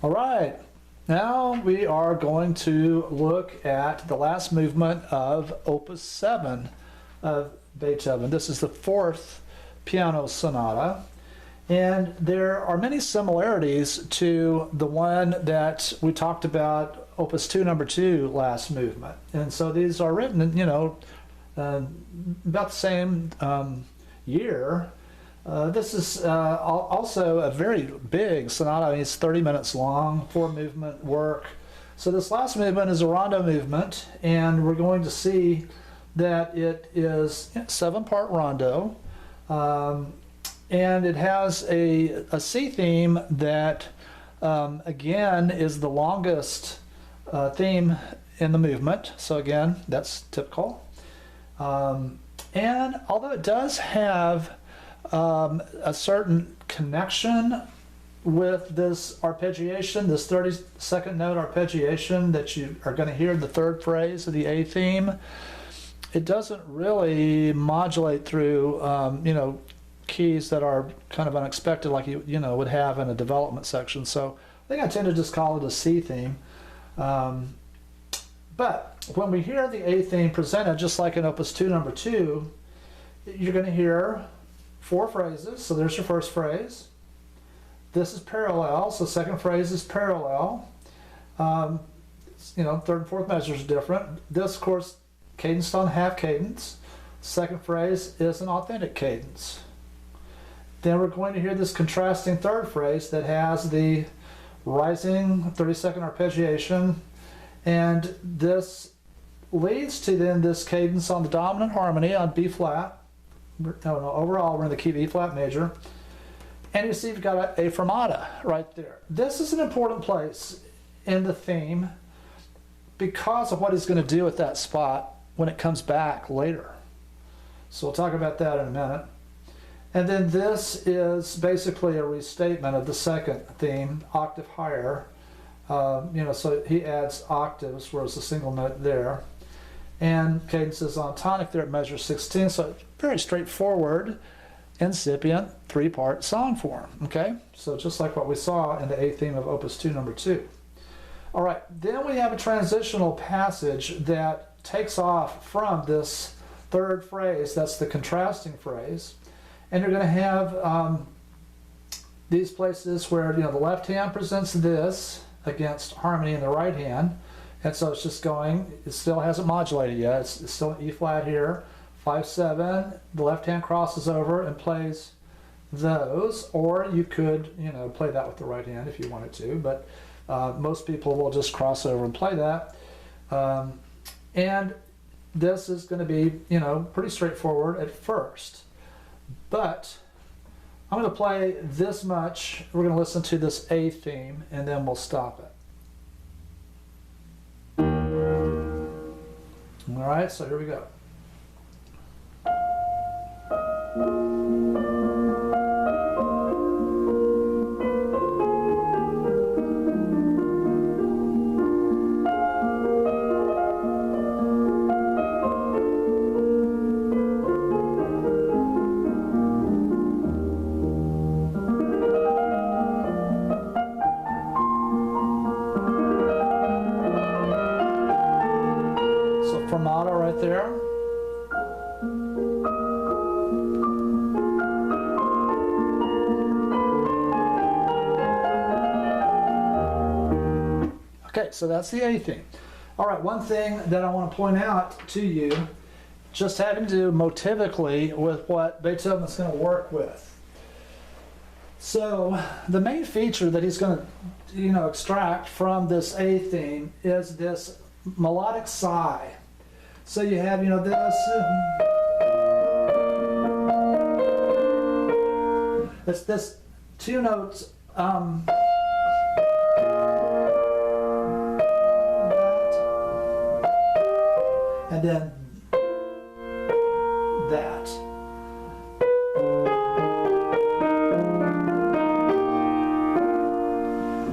All right, now we are going to look at the last movement of Opus 7 of Beethoven. This is the fourth piano sonata, and there are many similarities to the one that we talked about, Opus 2, number 2, last movement. And so these are written, about the same year. This is also a very big sonata. I mean, it's 30 minutes long, 4-movement work. So this last movement is a rondo movement, and we're going to see that it is a 7-part rondo, and it has a C theme that, again, is the longest theme in the movement. So again, that's typical. And although it does have a certain connection with this arpeggiation, this 32nd note arpeggiation that you are going to hear in the third phrase of the A theme, it doesn't really modulate through keys that are kind of unexpected like you would have in a development section. So I think I tend to just call it a C theme. But when we hear the A theme presented, just like in Opus 2, number 2, you're going to hear 4 phrases. So there's your first phrase. This is parallel, so second phrase is parallel. Third and fourth measures are different. This, of course, cadenced on half cadence. Second phrase is an authentic cadence. Then we're going to hear this contrasting third phrase that has the rising 32nd arpeggiation, and this leads to then this cadence on the dominant harmony on B flat. Overall we're in the key of E flat major, and you see you've got a fermata right there. This is an important place in the theme because of what he's going to do at that spot when it comes back later. So we'll talk about that in a minute. And then this is basically a restatement of the second theme, octave higher. So he adds octaves, whereas a single note there. And cadence is on tonic there at measure 16, so it's very straightforward, incipient, 3-part song form, okay? So just like what we saw in the A theme of Opus 2, number 2. All right, then we have a transitional passage that takes off from this third phrase, that's the contrasting phrase, and you're going to have these places where the left hand presents this against harmony in the right hand. And so it's just going, it still hasn't modulated yet. It's still E flat here, 5-7. The left hand crosses over and plays those, or you could, play that with the right hand if you wanted to, but most people will just cross over and play that. And this is going to be, pretty straightforward at first. But I'm going to play this much. We're going to listen to this A theme, and then we'll stop it. All right, so here we go. Fermata right there. Okay, so that's the A theme. All right, one thing that I want to point out to you, just having to do motivically with what Beethoven's going to work with. So the main feature that he's going to, extract from this A theme is this melodic sigh. So you have, this. It's this 2 notes. That, and then that.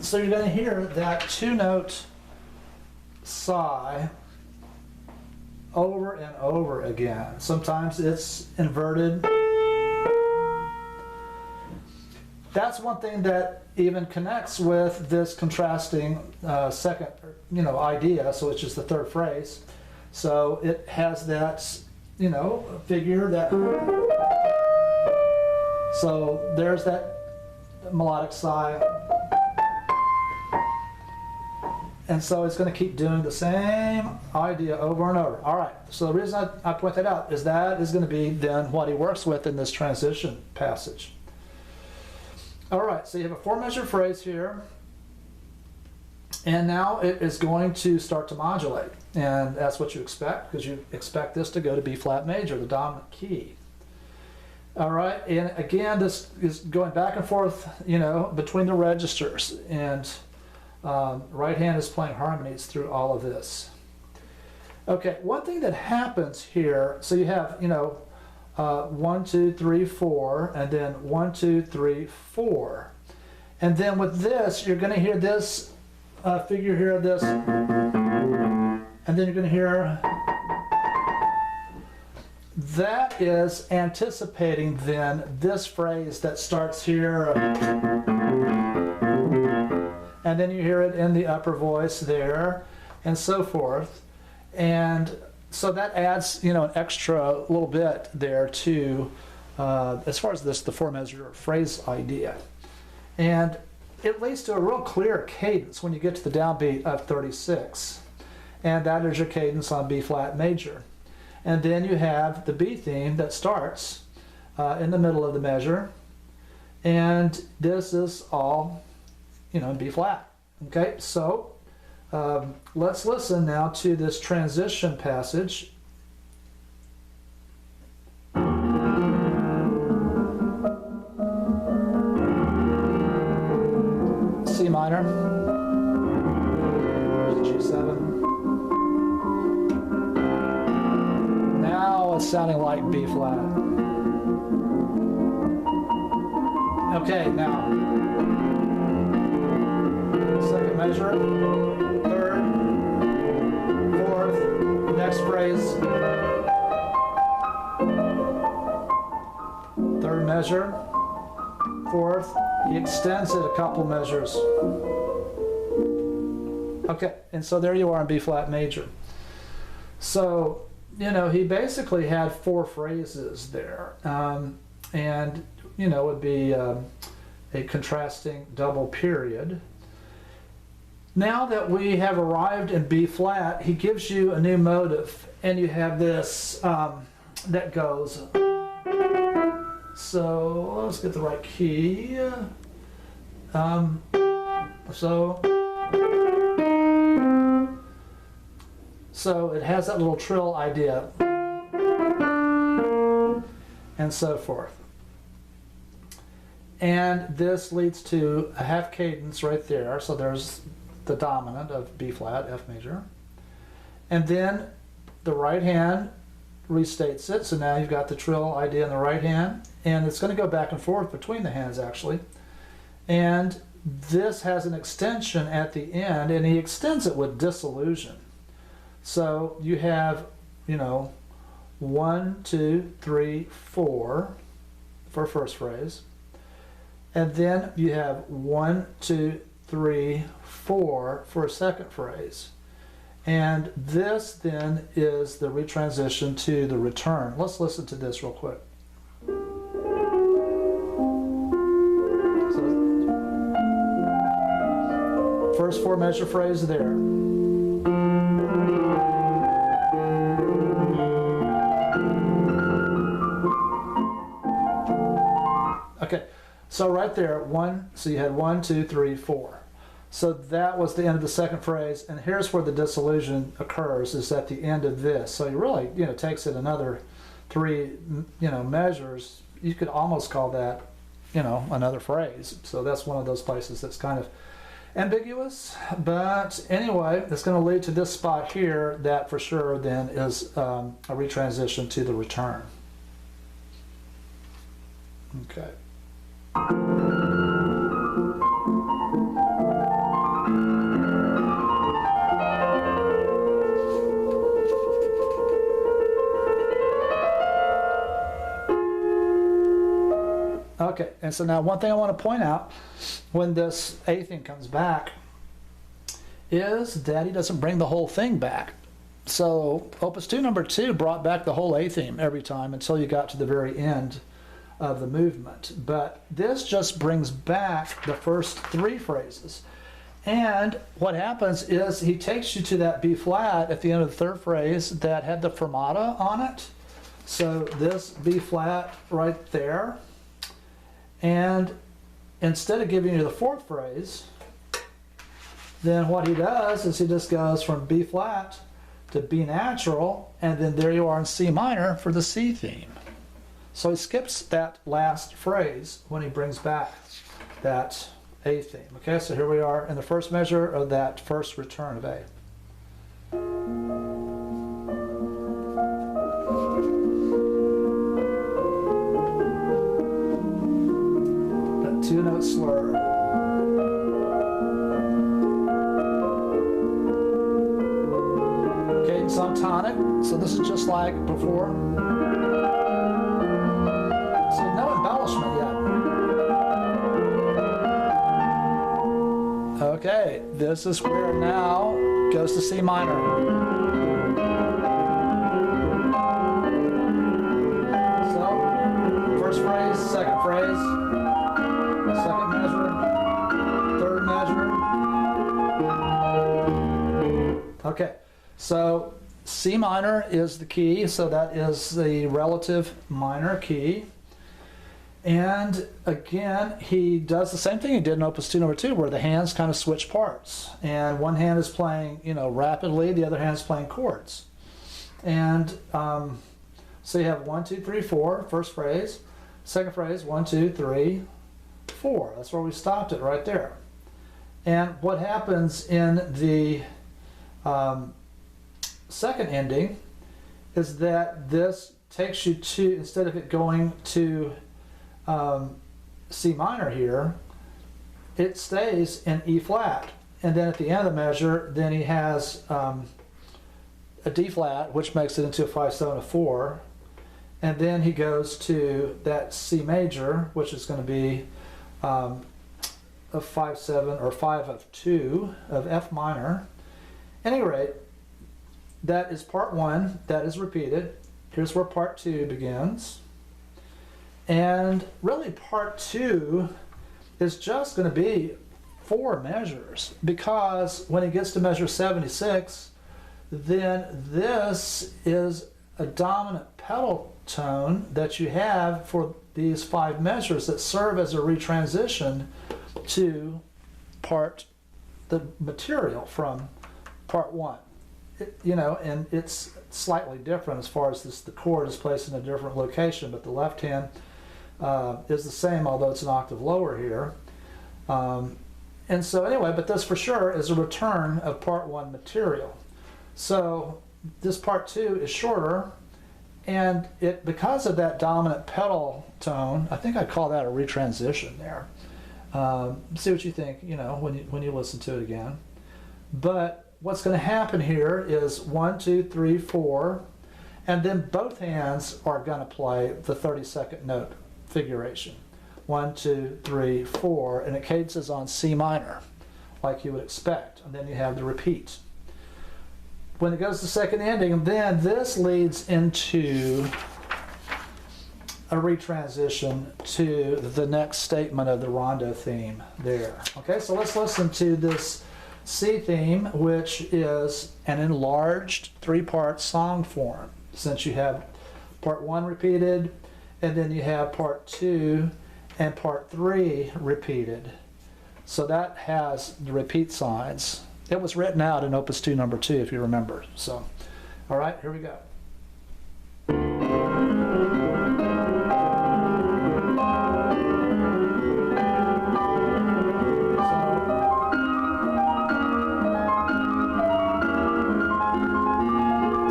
So you're going to hear that 2-note sigh over and over again. Sometimes it's inverted. that's one thing that even connects with this contrasting second, idea, so which is the third phrase. So it has that, figure that. So there's that melodic sigh. And so it's going to keep doing the same idea over and over. All right, so the reason I point that out is that is going to be then what he works with in this transition passage. All right, so you have a 4-measure phrase here, and now it is going to start to modulate. And that's what you expect, because you expect this to go to B flat major, the dominant key. All right, and again, this is going back and forth, between the registers, and right hand is playing harmonies through all of this. Okay, one thing that happens here, so you have, 1, 2, 3, 4, and then 1, 2, 3, 4. And then with this, you're going to hear this figure here, this, and then you're going to hear, that is anticipating then this phrase that starts here, and then you hear it in the upper voice there, and so forth. And so that adds, an extra little bit there to, as far as the 4-measure phrase idea. And it leads to a real clear cadence when you get to the downbeat of 36. And that is your cadence on B flat major. And then you have the B theme that starts in the middle of the measure. And this is all, in B flat. Okay, so let's listen now to this transition passage. C minor, G7. Now it's sounding like B flat. Okay, now second measure, third, fourth, next phrase, third measure, fourth, he extends it a couple measures. Okay, and so there you are in B flat major. So, he basically had 4 phrases there, and, it would be a contrasting double period. Now that we have arrived in B flat, he gives you a new motive, and you have this that goes. So let's get the right key. So it has that little trill idea, and so forth. And this leads to a half cadence right there. So there's the dominant of B flat, F major. And then the right hand restates it. So now you've got the trill idea in the right hand. And it's going to go back and forth between the hands, actually. And this has an extension at the end, and he extends it with disillusion. So you have, 1, 2, 3, 4 for first phrase. And then you have 1, 2, 3, 4 for a second phrase. And this then is the retransition to the return. Let's listen to this real quick. So, first 4-measure phrase there. Okay, so right there, so you had 1, 2, 3, 4. So that was the end of the second phrase, and here's where the disillusion occurs, is at the end of this. So he really, takes it another 3, measures. You could almost call that, another phrase. So that's one of those places that's kind of ambiguous. But anyway, it's going to lead to this spot here that for sure then is a retransition to the return. Okay. Okay, and so now one thing I want to point out when this A theme comes back is that he doesn't bring the whole thing back. So Opus 2 number 2 brought back the whole A theme every time until you got to the very end of the movement. But this just brings back the first 3 phrases. And what happens is he takes you to that B flat at the end of the 3rd phrase that had the fermata on it. So this B flat right there. And instead of giving you the 4th phrase, then what he does is he just goes from B flat to B natural, and then there you are in C minor for the C theme. So he skips that last phrase when he brings back that A theme. Okay, so here we are in the first measure of that first return of A. That 2-note slur. Cadence on tonic, so this is just like before. So no embellishment yet. Okay, this is where now goes to C minor. So, first phrase, second phrase, second measure, third measure. Okay, so C minor is the key, so that is the relative minor key. And again, he does the same thing he did in Opus 2 number 2, where the hands kind of switch parts. And one hand is playing, rapidly, the other hand is playing chords. And so you have 1, 2, 3, 4, first phrase. Second phrase, 1, 2, 3, 4. That's where we stopped it right there. And what happens in the second ending is that this takes you to, instead of it going to C minor here, it stays in E flat. And then at the end of the measure, then he has a D flat, which makes it into a 5/7 of 4. And then he goes to that C major, which is going to be a 5/7 or 5 of 2 of F minor. At any rate, that is part 1, that is repeated. Here's where part 2 begins. And really part 2 is just going to be 4 measures, because when he gets to measure 76, then this is a dominant pedal tone that you have for these 5 measures that serve as a retransition to the material from part 1. And it's slightly different as far as the chord is placed in a different location, but the left hand is the same, although it's an octave lower here. And so anyway, but this for sure is a return of part 1 material. So this part 2 is shorter, and because of that dominant pedal tone, I think I'd call that a retransition there. See what you think, when you listen to it again. But what's going to happen here is 1, 2, 3, 4, and then both hands are going to play the 32nd note figuration. 1, 2, 3, 4, and it cadences on C minor, like you would expect. And then you have the repeat. When it goes to second ending, then this leads into a retransition to the next statement of the rondo theme there. Okay, so let's listen to this C theme, which is an enlarged 3-part song form, since you have part 1 repeated, and then you have part 2 and part 3 repeated. So that has the repeat signs. It was written out in Opus 2 number 2, if you remember. So, all right, here we go.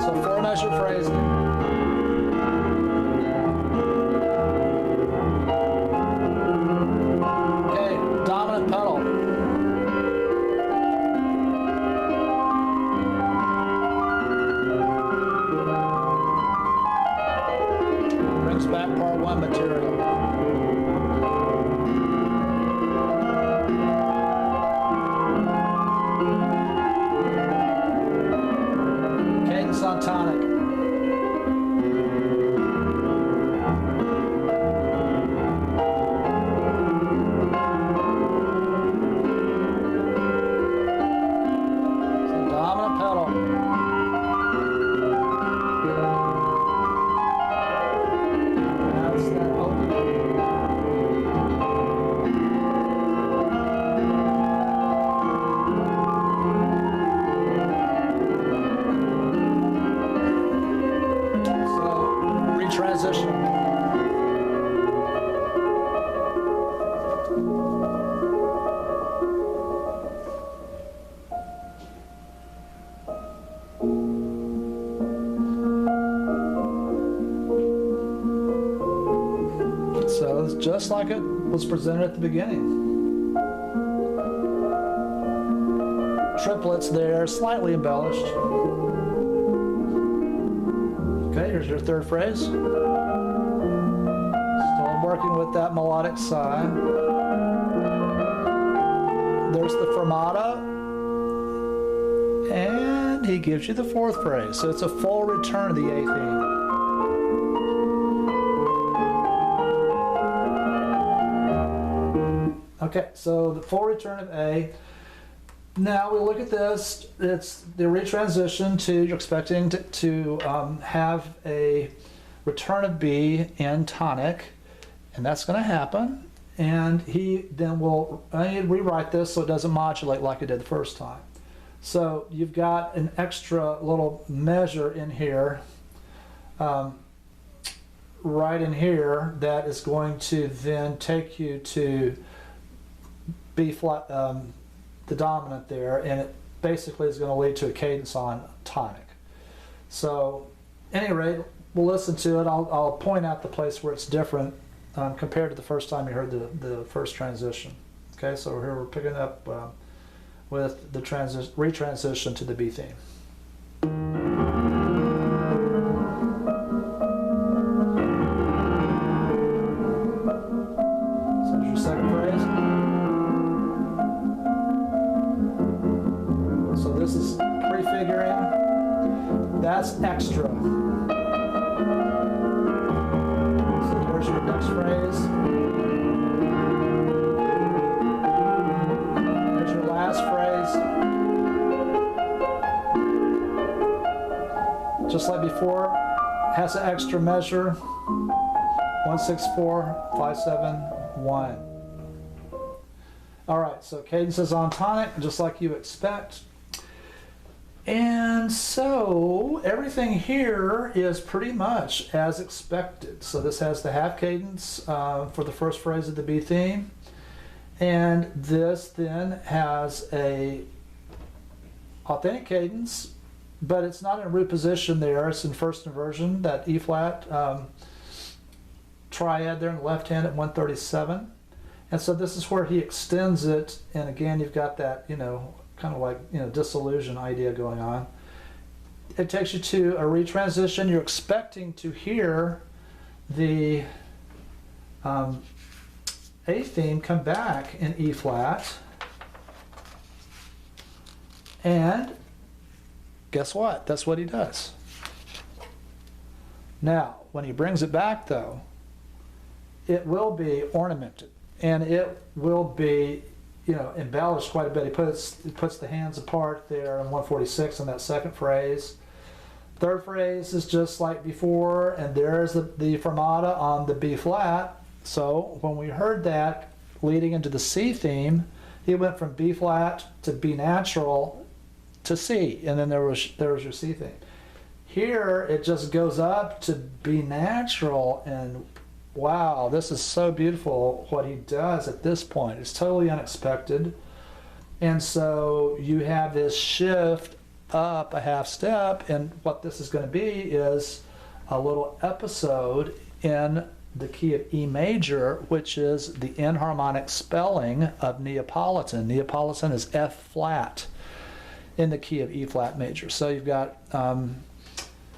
So 4 measure phrasing. Dominant pedal. just like it was presented at the beginning. Triplets there, slightly embellished. Okay, here's your third phrase. Still working with that melodic side. There's the fermata. And he gives you the fourth phrase. So it's a full return of the A theme. Okay, so the full return of A. Now we look at this. It's the retransition to, you're expecting to have a return of B in tonic, and that's going to happen. And he then will rewrite this so it doesn't modulate like it did the first time. So you've got an extra little measure in here, right in here, that is going to then take you to B flat, the dominant there, and it basically is going to lead to a cadence on tonic. So, at any rate, we'll listen to it. I'll point out the place where it's different compared to the first time you heard the first transition. Okay, so here we're picking up with the retransition to the B theme. So there's your second phrase. So this is prefiguring. That's extra. So there's your next phrase. There's your last phrase. Just like before, has an extra measure. 1, 6, 4, 5, 7, 1. All right, so cadence is on tonic, just like you expect. And so everything here is pretty much as expected. So this has the half cadence for the first phrase of the B theme. And this then has a authentic cadence, but it's not in root position there. It's in first inversion, that E flat triad there in the left hand at 137. And so this is where he extends it. And again, you've got that, kind of like, disillusion idea going on. It takes you to a retransition. You're expecting to hear the A theme come back in E flat. And guess what? That's what he does. Now, when he brings it back, though, it will be ornamented. And it will be embellished quite a bit. He puts the hands apart there in 146 in that second phrase. Third phrase is just like before, and there's the fermata on the B flat. So when we heard that leading into the C theme, he went from B flat to B natural to C, and then there was your C theme. Here it just goes up to B natural, and wow, this is so beautiful what he does at this point. It's totally unexpected. And so you have this shift up a half step, and what this is going to be is a little episode in the key of E major, which is the enharmonic spelling of Neapolitan. Neapolitan is F flat in the key of E flat major. So you've got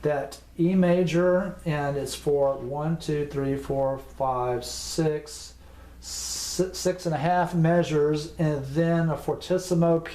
that E major, and it's for 1, 2, 3, 4, 5, 6, 6.5 measures, and then a fortissimo